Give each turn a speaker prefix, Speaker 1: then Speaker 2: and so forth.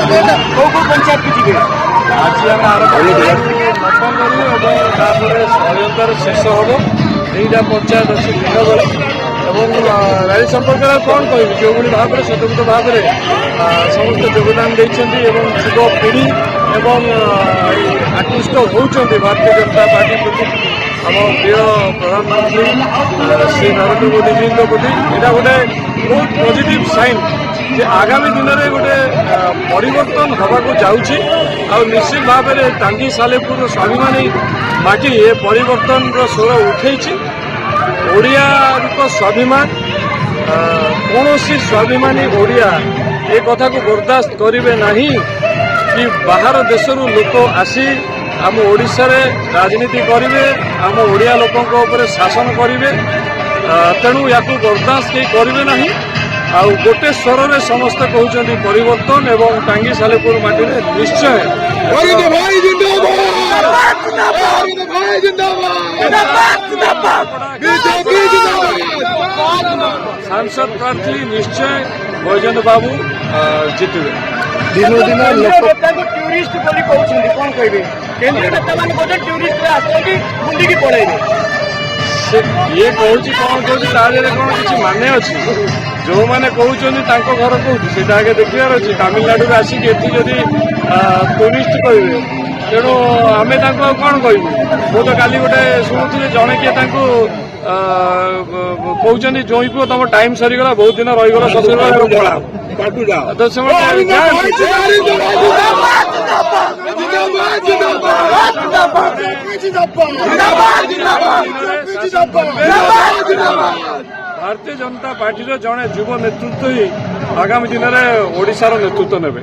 Speaker 1: पंचायत की जी
Speaker 2: आज आम आरंभ षड्यंत्र शेष हम दुईटा पंचायत अच्छी दिन बेले नारी संपर्क कौन कह जो भाव में स्वतंत्र भाव में समस्त योगदान देती युवपीढ़ी एवं आकृष्ट होती भारतीय जनता पार्टी प्रति आम प्रिय प्रधानमंत्री श्री नरेंद्र मोदी जी प्रति यहाँ गोटे बहुत पॉजिटिव साइन जे आगामी दिन में गोटे परिवर्तन होगा जाऊँगी आ निश्चित भाव में टांगी सालेपुर स्वाभिमानी माटी ये परिवर्तन स्वर उठे ओडिया स्वाभिमान कौन स्वाभिमानी ओडिया ये कथा को बर्दाश्त करेंगे नहीं कि बाहर देशरू लोक आसी आम ओडिशा रे राजनीति करेंगे आम ओडिया लोकों शासन करेंगे तेणु या बर्दाश्त कहीं करेंगे नहीं आउ गोटे स्वर में समस्त कहते परिवर्तन एवं टांगी सालेपुर माटी निश्चय सांसद प्रार्थी निश्चय बैजयंत बाबू जितबे
Speaker 1: दिनों दिन टूरिस्ट बोली कहते कौन कहे केंद्रीय नेता मान टूरिस्ट बुंदी की पड़ेगा
Speaker 2: ये कौन कौन कौन किसी माने अच्छी जो मैंने कहते घर कौटी से आगे देखार अच्छी तमिलनाडु आसिक जदि टूरिस्ट कहे तेणु आम कौन कहूँ मु तो काली गोटे शुणुली जड़े किए कहते जोई पुओ तुम टाइम सरीगला बहुत दिन रहीगला ससुर पड़ा तो से भारतीय जनता पार्टी जड़े युव नेतृत्व ही आगामी दिन में ओडिशार नेतृत्व नेबे।